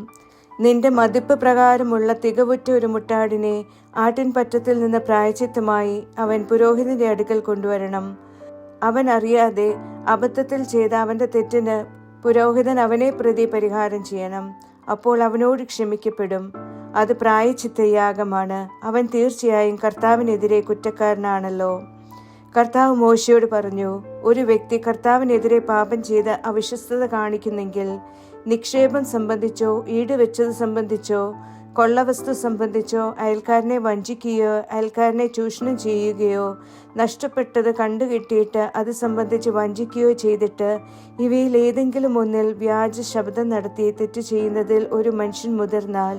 നിന്റെ മതിപ്പ് പ്രകാരമുള്ള തികവുറ്റ ഒരു മുട്ടാടിനെ ആട്ടിൻപറ്റത്തിൽ നിന്ന് പ്രായശ്ചിത്തമായി അവൻ പുരോഹിതന്റെ അടുക്കൽ കൊണ്ടുവരണം. അവൻ അറിയാതെ അബദ്ധത്തിൽ ചെയ്ത അവന്റെ തെറ്റിന് പുരോഹിതൻ അവനെ പ്രതി പരിഹാരം ചെയ്യണം. അപ്പോൾ അവനോട് ക്ഷമിക്കപ്പെടും. അത് പ്രായശ്ചിത്ത യാഗമാണ്. അവൻ തീർച്ചയായും കർത്താവിനെതിരെ കുറ്റക്കാരനാണല്ലോ. കർത്താവ് മോശയോട് പറഞ്ഞു: ഒരു വ്യക്തി കർത്താവിനെതിരെ പാപം ചെയ്ത് അവിശ്വസ്തത കാണിക്കുന്നെങ്കിൽ നിക്ഷേപം സംബന്ധിച്ചോ ഈടുവെച്ചത് സംബന്ധിച്ചോ കൊള്ളവസ്തു സംബന്ധിച്ചോ അയൽക്കാരനെ വഞ്ചിക്കുകയോ അയൽക്കാരനെ ചൂഷണം ചെയ്യുകയോ നഷ്ടപ്പെട്ടത് കണ്ടുകിട്ടിയിട്ട് അത് സംബന്ധിച്ച് വഞ്ചിക്കുകയോ ചെയ്തിട്ട് ഇവയിൽ ഏതെങ്കിലും ഒന്നിൽ വ്യാജ ശബ്ദം നടത്തി തെറ്റ് ചെയ്യുന്നതിൽ ഒരു മനുഷ്യൻ മുതിർന്നാൽ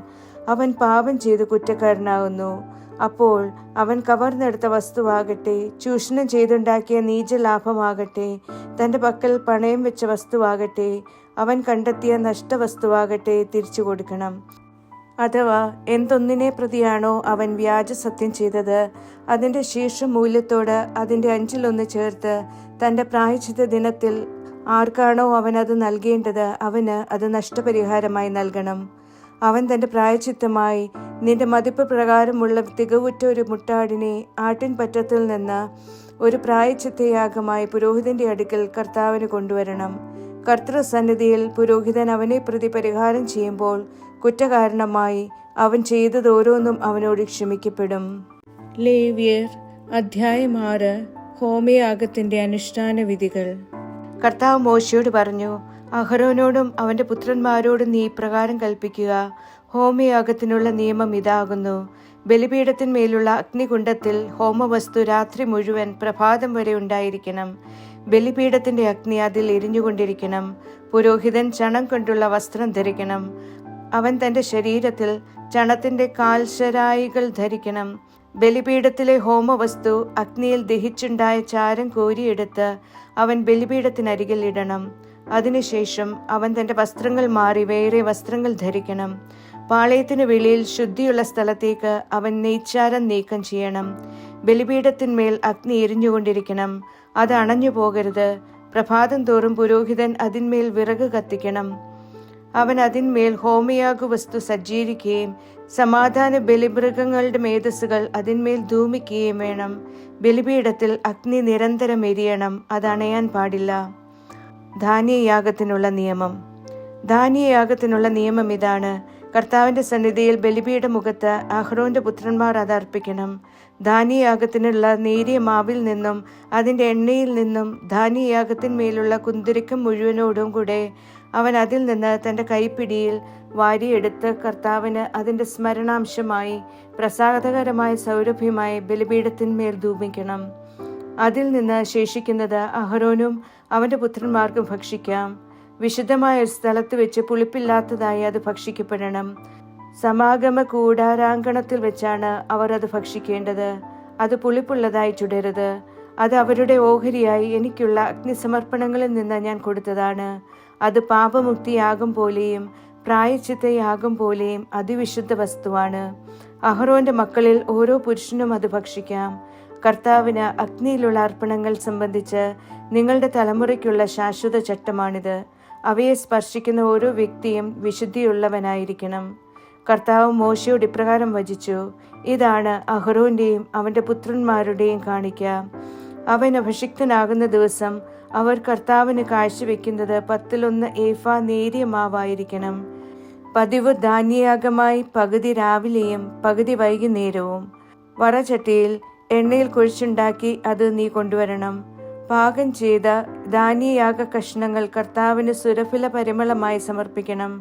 അവൻ പാപം ചെയ്ത് കുറ്റക്കാരനാകുന്നു. അപ്പോൾ അവൻ കവർന്നെടുത്ത വസ്തുവാകട്ടെ, ചൂഷണം ചെയ്തുണ്ടാക്കിയ നീചലാഭമാകട്ടെ, തൻ്റെ പക്കൽ പണയം വെച്ച വസ്തുവാകട്ടെ, അവൻ കണ്ടെത്തിയ നഷ്ടവസ്തുവാകട്ടെ തിരിച്ചു കൊടുക്കണം. അഥവാ എന്തൊന്നിനെ പ്രതിയാണോ അവൻ വ്യാജ സത്യം ചെയ്തത് അതിൻ്റെ ശീർഷമൂല്യത്തോട് അതിൻ്റെ 5-1 ചേർത്ത് തൻ്റെ പ്രായശ്ചിത്ത ദിനത്തിൽ ആർക്കാണോ അവൻ അത് നൽകേണ്ടത് അവന് അത് നഷ്ടപരിഹാരമായി നൽകണം. അവൻ തൻ്റെ പ്രായശ്ചിത്തമായി നിന്റെ മതിപ്പ് പ്രകാരമുള്ള തികവുറ്റ ഒരു മുട്ടാടിനെ ആട്ടിൻപറ്റത്തിൽ നിന്ന് ഒരു പ്രായശ്ചിത്തയാഗമായി പുരോഹിതന്റെ അടുക്കൽ കർത്താവിന് കൊണ്ടുവരണം. കർത്തൃസന്നിധിയിൽ പുരോഹിതൻ അവനെ പ്രതി പരിഹാരം ചെയ്യുമ്പോൾ കുറ്റകാരണമായി അവൻ ചെയ്തത് ഓരോന്നും അവനോട് ക്ഷമിക്കപ്പെടും. ലേവ്യർ അധ്യായം 6. ഹോമയാഗത്തിന്റെ അനുഷ്ഠാന വിധികൾ. കർത്താവ് മോശയോട് പറഞ്ഞു, അഹരോനോടും അവന്റെ പുത്രന്മാരോടും നീ ഇപ്രകാരം കൽപ്പിക്കുക. ഹോമയാഗത്തിനുള്ള നിയമം ഇതാകുന്നു. ബലിപീഠത്തിന്മേലുള്ള അഗ്നികുണ്ഡത്തിൽ ഹോമവസ്തു രാത്രി മുഴുവൻ പ്രഭാതം വരെ ഉണ്ടായിരിക്കണം. ബലിപീഠത്തിന്റെ അഗ്നി അതിൽ എരിഞ്ഞുകൊണ്ടിരിക്കണം. പുരോഹിതൻ ചണം കൊണ്ടുള്ള വസ്ത്രം ധരിക്കണം. അവൻ തന്റെ ശരീരത്തിൽ ചണത്തിന്റെ കാൽശരായികൾ ധരിക്കണം. ബലിപീഠത്തിലെ ഹോമവസ്തു അഗ്നിയിൽ ദഹിച്ചുണ്ടായ ചാരം കോരിയെടുത്ത് അവൻ ബലിപീഠത്തിനരികിൽ ഇടണം. അതിനുശേഷം അവൻ തന്റെ വസ്ത്രങ്ങൾ മാറി വേറെ വസ്ത്രങ്ങൾ ധരിക്കണം. പാളയത്തിനു വെളിയിൽ ശുദ്ധിയുള്ള സ്ഥലത്തേക്ക് അവൻ നെയ്ച്ചാരം നീക്കം ചെയ്യണം. ബലിപീഠത്തിന്മേൽ അഗ്നി എരിഞ്ഞുകൊണ്ടിരിക്കണം. അത് അണഞ്ഞു പോകരുത്. പ്രഭാതം തോറും പുരോഹിതൻ അതിന്മേൽ വിറക് കത്തിക്കണം. അവൻ അതിന്മേൽ ഹോമയാഗ വസ്തു സജ്ജീകരിക്കുകയും സമാധാന ബലിമൃഗങ്ങളുടെ മേധസ്സുകൾ അതിന്മേൽ ധൂമിക്കുകയും വേണം. ബലിപീഠത്തിൽ അഗ്നി നിരന്തരം എരിയണം. അത് അണയാൻ പാടില്ല. ധാന്യയാഗത്തിനുള്ള നിയമം. ധാന്യയാഗത്തിനുള്ള നിയമം ഇതാണ്. കർത്താവിന്റെ സന്നിധിയിൽ ബലിപീഠമുഖത്ത് അഹ്റോന്റെ പുത്രന്മാർ അത് അർപ്പിക്കണം. ധാന്യയാഗത്തിനുള്ള നേരിയ മാവിൽ നിന്നും അതിൻ്റെ എണ്ണയിൽ നിന്നും ധാന്യയാഗത്തിന്മേലുള്ള കുന്തിരിക്കം മുഴുവനോടും കൂടെ അവൻ അതിൽ നിന്ന് തൻ്റെ കൈപ്പിടിയിൽ വാരിയെടുത്ത് കർത്താവിന് അതിൻ്റെ സ്മരണാംശമായി പ്രസാദകരമായ സൗരഭ്യമായി ബലിപീഠത്തിന്മേൽ ധൂമിക്കണം. അതിൽ നിന്ന് ശേഷിക്കുന്നത് അഹരോനും അവൻ്റെ പുത്രന്മാർക്കും ഭക്ഷിക്കാം. വിശുദ്ധമായ ഒരു സ്ഥലത്ത് വെച്ച് പുളിപ്പില്ലാത്തതായി അത് ഭക്ഷിക്കപ്പെടണം. സമാഗമ കൂടാരാങ്കണത്തിൽ വെച്ചാണ് അവർ അത് ഭക്ഷിക്കേണ്ടത്. അത് പുളിപ്പുള്ളതായി ചുടരുത്. അത് അവരുടെ ഓഹരിയായി എനിക്കുള്ള അഗ്നിസമർപ്പണങ്ങളിൽ നിന്ന് ഞാൻ കൊടുത്തതാണ്. അത് പാപമുക്തിയാഗം പോലെയും പ്രായശ്ചിത്തയാഗം പോലെയും അതിവിശുദ്ധ വസ്തുവാണ്. അഹ്റോന്റെ മക്കളിൽ ഓരോ പുരുഷനും അത് ഭക്ഷിക്കാം. കർത്താവിന് അഗ്നിയിലുള്ള അർപ്പണങ്ങൾ സംബന്ധിച്ച് നിങ്ങളുടെ തലമുറയ്ക്കുള്ള ശാശ്വത ചട്ടമാണിത്. അവയെ സ്പർശിക്കുന്ന ഓരോ വ്യക്തിയും വിശുദ്ധിയുള്ളവനായിരിക്കണം. കർത്താവ് മോശയോട് ഇപ്രകാരം വചിച്ചു, ഇതാണ് അഹ്റോന്റെയും അവന്റെ പുത്രന്മാരുടെയും കാണിക്ക. അവൻ അഭിഷിക്തനാകുന്ന ദിവസം അവർ കർത്താവിന് കാഴ്ചവെക്കുന്നത് 10-1 ഏഫ നേരിയ മാവായിരിക്കണം. പതിവ് ധാന്യയാഗമായി പകുതി രാവിലെയും പകുതി വൈകുന്നേരവും. വറചട്ടിയിൽ എണ്ണയിൽ കുഴിച്ചുണ്ടാക്കി അത് നീ കൊണ്ടുവരണം. പാകം ചെയ്ത ധാന്യയാഗ കഷ്ണങ്ങൾ കർത്താവിന് സുരഭില പരിമളമായി സമർപ്പിക്കണം.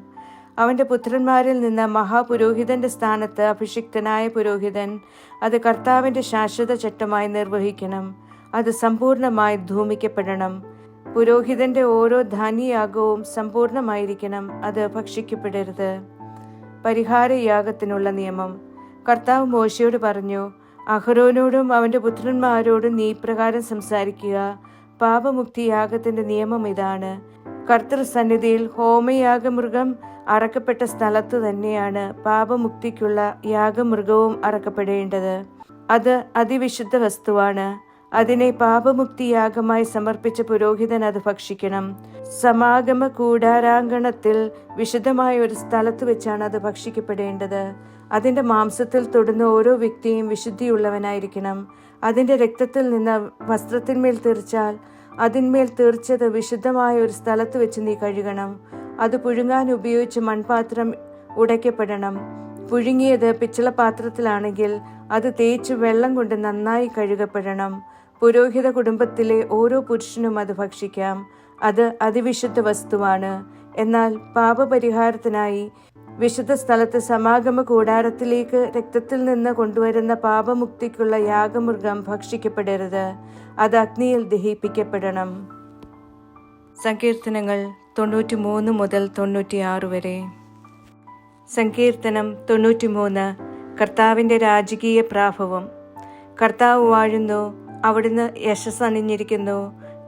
അവന്റെ പുത്രന്മാരിൽ നിന്ന് മഹാപുരോഹിതന്റെ സ്ഥാനത്ത് അഭിഷിക്തനായ പുരോഹിതൻ അത് കർത്താവിന്റെ ശാശ്വത ചട്ടമായി നിർവഹിക്കണം. അത് സമ്പൂർണമായി ധൂമിക്കപ്പെടണം. പുരോഹിതന്റെ ഓരോ ധാന്യയാഗവും സമ്പൂർണമായിരിക്കണം. അത് ഭക്ഷിക്കപ്പെടരുത്. പരിഹാരയാഗത്തിനുള്ള നിയമം. കർത്താവ് മോശയോട് പറഞ്ഞു, അഹ്റോനോടും അവന്റെ പുത്രന്മാരോടും നീ ഇപ്രകാരം സംസാരിക്കുക. പാപമുക്തിയാഗത്തിന്റെ നിയമം ഇതാണ്. കർത്തൃസന്നിധിയിൽ ഹോമയാഗമൃഗം അറക്കപ്പെട്ട സ്ഥലത്തു തന്നെയാണ് പാപമുക്തിക്കുള്ള യാഗമൃഗവും അറക്കപ്പെടേണ്ടത്. അത് അതിവിശുദ്ധ വസ്തുവാണ്. അതിനെ പാപമുക്തിയാഗമായി സമർപ്പിച്ച പുരോഹിതൻ അത് ഭക്ഷിക്കണം. സമാഗമ കൂടാരാങ്കണത്തിൽ വിശുദ്ധമായ ഒരു സ്ഥലത്ത് വെച്ചാണ് അത് ഭക്ഷിക്കപ്പെടേണ്ടത്. അതിന്റെ മാംസത്തിൽ തൊടുന്ന ഓരോ വ്യക്തിയും വിശുദ്ധിയുള്ളവനായിരിക്കണം. അതിന്റെ രക്തത്തിൽ നിന്ന് വസ്ത്രത്തിന്മേൽ തീർച്ചാൽ അതിന്മേൽ തീർച്ചത് വിശുദ്ധമായ ഒരു സ്ഥലത്ത് വെച്ച് നീ കഴുകണം. അത് പുഴുങ്ങാൻ ഉപയോഗിച്ച മൺപാത്രം ഉടയ്ക്കപ്പെടണം. പുഴുങ്ങിയത് പിച്ചളപാത്രത്തിലാണെങ്കിൽ അത് തേച്ച് വെള്ളം കൊണ്ട് നന്നായി കഴുകപ്പെടണം. പുരോഹിത കുടുംബത്തിലെ ഓരോ പുരുഷനും അത് ഭക്ഷിക്കാം. അത് അതിവിശുദ്ധ വസ്തുവാണ്. എന്നാൽ പാപപരിഹാരത്തിനായി വിശുദ്ധ സ്ഥലത്ത് സമാഗമ കൂടാരത്തിലേക്ക് രക്തത്തിൽ നിന്ന് കൊണ്ടുവരുന്ന പാപമുക്തിക്കുള്ള യാഗമൃഗം ഭക്ഷിക്കപ്പെടരുത്. അത് അഗ്നിയിൽ ദഹിപ്പിക്കപ്പെടണം. സങ്കീർത്തനങ്ങൾ 93 മുതൽ 96 വരെ. സങ്കീർത്തനം 93. കർത്താവിൻ്റെ രാജകീയ പ്രാഭവം. കർത്താവ് വാഴുന്നു, അവിടുന്ന് യശസ് അണിഞ്ഞിരിക്കുന്നു.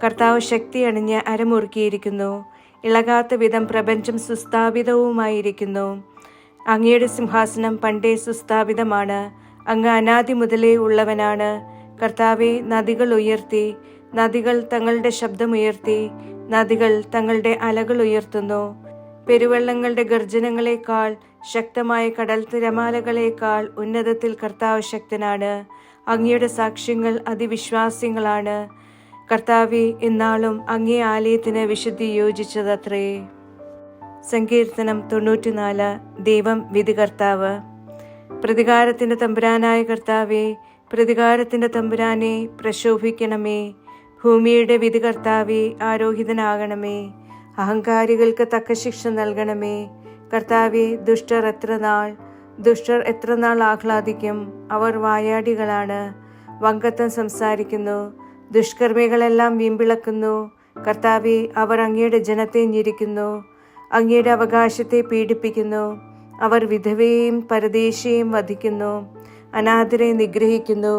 കർത്താവ് ശക്തി അണിഞ്ഞ് അരമുറുക്കിയിരിക്കുന്നു. ഇളകാത്ത വിധം പ്രപഞ്ചം സുസ്ഥാപിതവുമായിരിക്കുന്നു. അങ്ങയുടെ സിംഹാസനം പണ്ടേ സുസ്ഥാപിതമാണ്. അങ്ങ് അനാദി മുതലേ ഉള്ളവനാണ്. കർത്താവെ, നദികൾ ഉയർത്തി, നദികൾ തങ്ങളുടെ ശബ്ദമുയർത്തി, നദികൾ തങ്ങളുടെ അലകൾ ഉയർത്തുന്നു. പെരുവെള്ളങ്ങളുടെ ഗർജനങ്ങളെക്കാൾ ശക്തമായ കടൽ തിരമാലകളെക്കാൾ ഉന്നതത്തിൽ കർത്താവ് ശക്തനാണ്. അങ്ങയുടെ സാക്ഷ്യങ്ങൾ അതിവിശ്വാസ്യങ്ങളാണ്. കർത്താവെ, ഇന്നാളും അങ്ങേ ആലയത്തിന് വിശുദ്ധി യോജിച്ചതത്രേ. സങ്കീർത്തനം 94. ദൈവം വിധികർത്താവ്. പ്രതികാരത്തിൻ്റെ തമ്പുരാനായ കർത്താവെ, പ്രതികാരത്തിൻ്റെ തമ്പുരാനെ പ്രശോഭിക്കണമേ. ഭൂമിയുടെ വിധികർത്താവെ, ആരോഹിതനാകണമേ. അഹങ്കാരികൾക്ക് തക്ക ശിക്ഷ നൽകണമേ. കർത്താവെ, ദുഷ്ടർ എത്ര നാൾ ആഹ്ലാദിക്കും? അവർ വായാടികളാണ്, വങ്കത്വം സംസാരിക്കുന്നു, ദുഷ്കർമ്മികളെല്ലാം വീമ്പിളക്കുന്നു. കർത്താവെ, അവർ അങ്ങയുടെ ജനത്തെ ഞെരിക്കുന്നു, അങ്ങയുടെ അവകാശത്തെ പീഡിപ്പിക്കുന്നു. അവർ വിധവയെയും പരദേശിയെയും വധിക്കുന്നു, അനാഥരെ നിഗ്രഹിക്കുന്നു.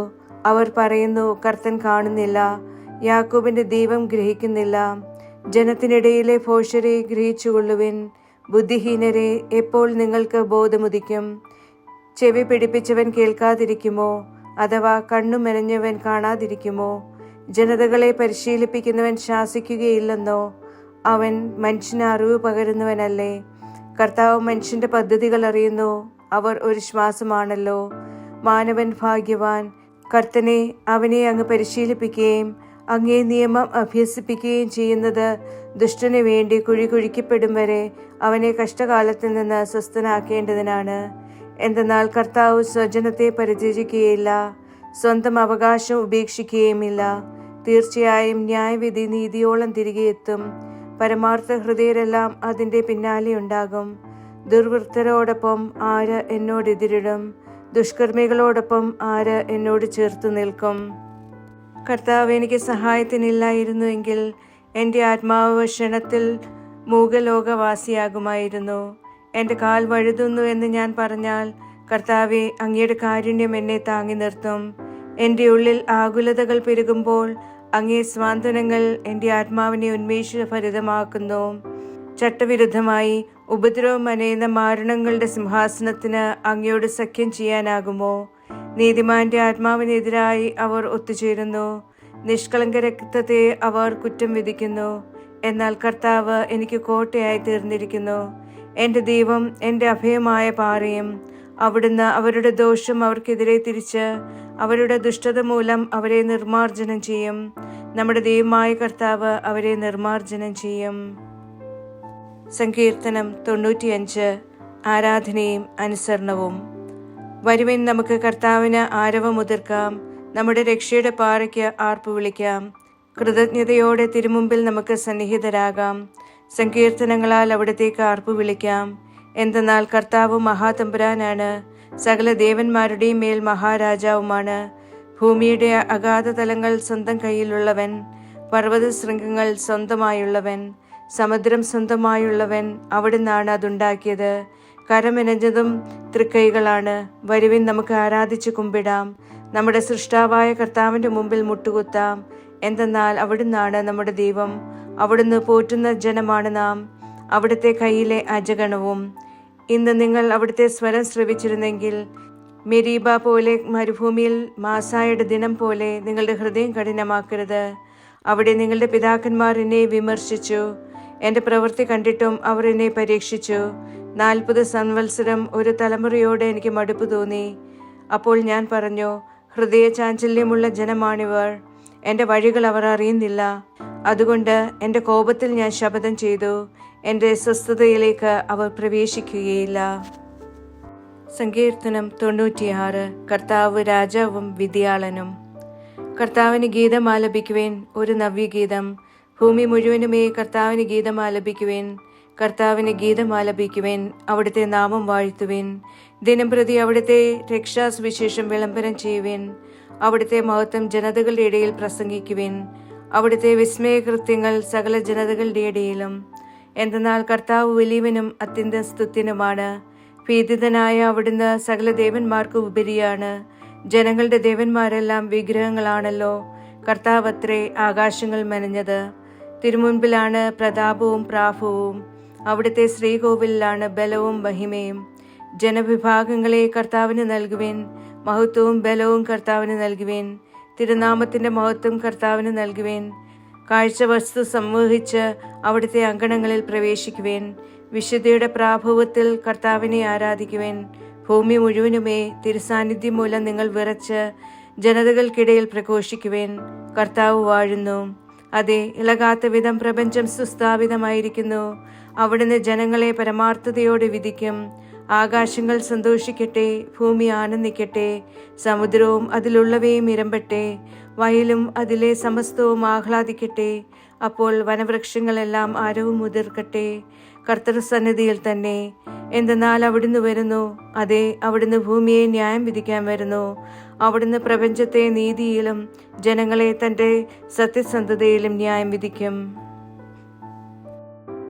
അവർ പറയുന്നു, കർത്തൻ കാണുന്നില്ല, യാക്കോബിന്റെ ദൈവം ഗ്രഹിക്കുന്നില്ല. ജനത്തിനിടയിലെ ഭോഷരെ ഗ്രഹിച്ചുകൊള്ളുവിൻ. ബുദ്ധിഹീനരെ, എപ്പോൾ നിങ്ങൾക്ക് ബോധമുദിക്കും? ചെവി പിടിപ്പിച്ചവൻ കേൾക്കാതിരിക്കുമോ? അഥവാ കണ്ണു മെനഞ്ഞവൻ കാണാതിരിക്കുമോ? ജനതകളെ പരിശീലിപ്പിക്കുന്നവൻ ശാസിക്കുകയില്ലെന്നോ? അവൻ മനുഷ്യന് അറിവ് പകരുന്നവനല്ലേ? കർത്താവ് മനുഷ്യന്റെ പദ്ധതികൾ അറിയുന്നു, അവർ ഒരു ശ്വാസമാണല്ലോ. മാനവൻ ഭാഗ്യവാൻ. കർത്തനെ, അവനെ അങ്ങ് പരിശീലിപ്പിക്കുകയും അങ്ങേ നിയമം അഭ്യസിപ്പിക്കുകയും ചെയ്യുന്നത് ദുഷ്ടന് വേണ്ടി കുഴി കുഴിക്കപ്പെടും വരെ അവനെ കഷ്ടകാലത്തിൽ നിന്ന് സ്വസ്ഥനാക്കേണ്ടതിനാണ്. എന്തെന്നാൽ കർത്താവ് സ്വജനത്തെ പരിത്യജിക്കുകയില്ല, സ്വന്തം അവകാശം ഉപേക്ഷിക്കുകയുമില്ല. തീർച്ചയായും ന്യായവിധി നീതിയോളം തിരികെ എത്തും. പരമാർത്ഥ ഹൃദയരെല്ലാം അതിൻ്റെ പിന്നാലെ ഉണ്ടാകും. ദുർവൃത്തരോടൊപ്പം ആര് എന്നോടെതിരിടും? ദുഷ്കർമ്മികളോടൊപ്പം ആര് എന്നോട് ചേർത്ത് നിൽക്കും? കർത്താവ് എനിക്ക് സഹായത്തിനില്ലായിരുന്നുവെങ്കിൽ എൻ്റെ ആത്മാവ് ക്ഷണത്തിൽ മൂകലോകവാസിയാകുമായിരുന്നു. എൻ്റെ കാൽ വഴുതുന്നു എന്ന് ഞാൻ പറഞ്ഞാൽ, കർത്താവെ, അങ്ങയുടെ കാരുണ്യം എന്നെ താങ്ങി നിർത്തും. എൻ്റെ ഉള്ളിൽ ആകുലതകൾ പെരുകുമ്പോൾ അങ്ങേ സ്വാന്തനങ്ങൾ എൻ്റെ ആത്മാവിനെ ഉന്മേഷഭരിതമാക്കുന്നു. ചട്ടവിരുദ്ധമായി ഉപദ്രവം അനയുന്ന മാരണങ്ങളുടെ സിംഹാസനത്തിന് അങ്ങയോട് സഖ്യം ചെയ്യാനാകുമോ? നീതിമാന്റെ ആത്മാവിനെതിരായി അവർ ഒത്തുചേരുന്നു, നിഷ്കളങ്ക രക്തത്തെ അവർ കുറ്റം വിധിക്കുന്നു. എന്നാൽ കർത്താവ് എനിക്ക് കോട്ടയായി തീർന്നിരിക്കുന്നു, എൻ്റെ ദൈവം എൻ്റെ അഭയമായ പാറയും. അവിടുന്ന് അവരുടെ ദോഷം അവർക്കെതിരെ തിരിച്ച് അവരുടെ ദുഷ്ടത മൂലം അവരെ നിർമാർജനം ചെയ്യും. നമ്മുടെ ദൈവമായ കർത്താവ് അവരെ നിർമാർജനം ചെയ്യും. സങ്കീർത്തനം 95. ആരാധനയും അനുസരണവും. വരുവിൻ, നമുക്ക് കർത്താവിന് ആരവമുതിർക്കാം, നമ്മുടെ രക്ഷയുടെ പാറയ്ക്ക് ആർപ്പ് വിളിക്കാം. കൃതജ്ഞതയോടെ തിരുമുമ്പിൽ നമുക്ക് സന്നിഹിതരാകാം. സങ്കീർത്തനങ്ങളാൽ അവിടത്തേക്ക് ആർപ്പ് വിളിക്കാം. എന്തെന്നാൽ കർത്താവ് മഹാതമ്പുരാനാണ്, സകല ദേവന്മാരുടെയും മേൽ മഹാരാജാവുമാണ്. ഭൂമിയുടെ അഗാധ തലങ്ങൾ സ്വന്തം കയ്യിലുള്ളവൻ, പർവ്വത ശൃംഗങ്ങൾ സ്വന്തമായുള്ളവൻ, സമുദ്രം സ്വന്തമായുള്ളവൻ. അവിടുന്നാണ് അതുണ്ടാക്കിയത്. കരമെനഞ്ഞതും തൃക്കൈകളാണ്. വരുവിൻ, നമുക്ക് ആരാധിച്ച് കുമ്പിടാം, നമ്മുടെ സൃഷ്ടാവായ കർത്താവിൻ്റെ മുമ്പിൽ മുട്ടുകുത്താം. എന്തെന്നാൽ അവിടുന്നാണ് നമ്മുടെ ദൈവം, അവിടുന്ന് പോറ്റുന്ന ജനമാണ് നാം, അവിടുത്തെ കയ്യിലെ അജഗണവും. ഇന്ന് നിങ്ങൾ അവിടുത്തെ സ്വരം ശ്രവിച്ചിരുന്നെങ്കിൽ, മെരീബ പോലെ മരുഭൂമിയിൽ മാസായുടെ ദിനം പോലെ നിങ്ങളുടെ ഹൃദയം കഠിനമാക്കരുത്. അവിടെ നിങ്ങളുടെ പിതാക്കന്മാർ എന്നെ വിമർശിച്ചു, എൻ്റെ പ്രവൃത്തി കണ്ടിട്ടും അവർ എന്നെ പരീക്ഷിച്ചു. 40 സംവത്സരം ഒരു തലമുറയോട് എനിക്ക് മടുപ്പ് തോന്നി. അപ്പോൾ ഞാൻ പറഞ്ഞു, ഹൃദയ ചാഞ്ചല്യമുള്ള ജനമാണിവർ, എൻ്റെ വഴികൾ അവർ അറിയുന്നില്ല. അതുകൊണ്ട് എൻ്റെ കോപത്തിൽ ഞാൻ ശപഥം ചെയ്തു, എൻ്റെ സ്വസ്ഥതയിലേക്ക് അവർ പ്രവേശിക്കുകയില്ല. സങ്കീർത്തനം 96. കർത്താവ് രാജാവും വിധിയാളനും. കർത്താവിന് ഗീതം ആലപിക്കുവേൻ, ഒരു നവ്യഗീതം. ഭൂമി മുഴുവനുമേ കർത്താവിന് ഗീതം ആലപിക്കുവേൻ. കർത്താവിന് ഗീതം ആലപിക്കുവിൻ, അവിടുത്തെ നാമം വാഴ്ത്തുവിൻ. ദിനംപ്രതി അവിടുത്തെ രക്ഷാസുവിശേഷം വിളംബരം ചെയ്യുവിൻ. അവിടുത്തെ മഹത്വം ജനതകളുടെ ഇടയിൽ പ്രസംഗിക്കുവിൻ. അവിടുത്തെ വിസ്മയകൃത്യങ്ങൾ സകല ജനതകളുടെ ഇടയിലും. എന്തെന്നാൽ കർത്താവ് വലിയവനും അത്യന്തം സ്തുത്യനുമാണ്. ഭീതിതനായ അവിടുന്ന് സകല ദേവന്മാർക്കും ഉപരിയാണ്. ജനങ്ങളുടെ ദേവന്മാരെല്ലാം വിഗ്രഹങ്ങളാണല്ലോ. കർത്താവത്രേ ആകാശങ്ങൾ മെനഞ്ഞത്. തിരുമുൻപിലാണ് പ്രതാപവും പ്രാഭവവും. അവിടുത്തെ ശ്രീകോവിലാണ് ബലവും മഹിമയും. ജനവിഭാഗങ്ങളെ കർത്താവിന് നൽകുവിൻ, മഹത്വവും ബലവും കർത്താവിന് നൽകുവിൻ. തിരുനാമത്തിന്റെ മഹത്വം കർത്താവിന് നൽകുവിൻ. കാഴ്ച വസ്തു സംവഹിച്ച് അവിടുത്തെ അങ്കണങ്ങളിൽ പ്രവേശിക്കുവിൻ. വിശുദ്ധിയുടെ പ്രാഭവത്തിൽ കർത്താവിനെ ആരാധിക്കുവിൻ. ഭൂമി മുഴുവനുമേ തിരുസാന്നിധ്യം മൂലം നിങ്ങൾ വിറച്ച് ജനതകൾക്കിടയിൽ പ്രഘോഷിക്കുവിൻ. കർത്താവ് വാഴുന്നു. അതെ, ഇളകാത്ത വിധം പ്രപഞ്ചം സുസ്ഥാപിതമായിരിക്കുന്നു. അവിടുന്ന് ജനങ്ങളെ പരമാർത്ഥതയോടെ വിധിക്കും. ആകാശങ്ങൾ സന്തോഷിക്കട്ടെ, ഭൂമി ആനന്ദിക്കട്ടെ, സമുദ്രവും അതിലുള്ളവയും ഇരമ്പട്ടെ, വയലും അതിലെ സമസ്തവും ആഹ്ലാദിക്കട്ടെ. അപ്പോൾ വനവൃക്ഷങ്ങളെല്ലാം ആരവും മുതിർക്കട്ടെ, കർത്തൃസന്നിധിയിൽ തന്നെ. എന്തെന്നാൽ അവിടുന്ന് വരുന്നു. അതെ, അവിടുന്ന് ഭൂമിയെ ന്യായം വിധിക്കാൻ വരുന്നു. അവിടുന്ന് പ്രപഞ്ചത്തെ നീതിയിലും ജനങ്ങളെ തൻ്റെ സത്യസന്ധതയിലും ന്യായം വിധിക്കും.